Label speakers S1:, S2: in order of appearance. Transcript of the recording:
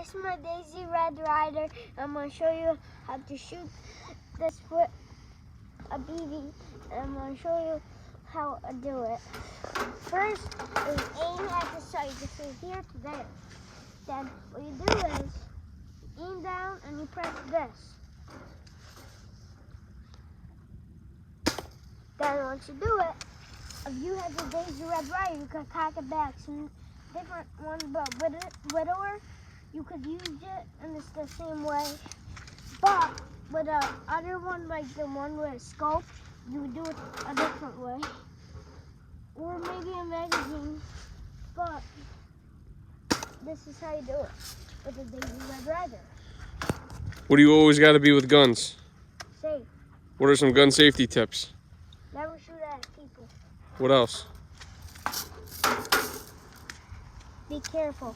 S1: this is my Daisy Red Ryder. I'm going to show you how to shoot this with a BB. And I'm going to show you how I do it. First is aim at the sight, just from here to there. Then what you do is you aim down and you press this. Then once you do it, if you have the Daisy Red Ryder, you can cock it back. Some different ones, but widower, you could use it and it's the same way. But with the other one, like the one with a scope, you would do it a different way. Or maybe a magazine, but this is how you do it with the Daisy Red Ryder.
S2: What do you always got to be with guns?
S1: Safe.
S2: What are some gun safety tips?
S1: Never shoot at people.
S2: What else?
S1: Be careful.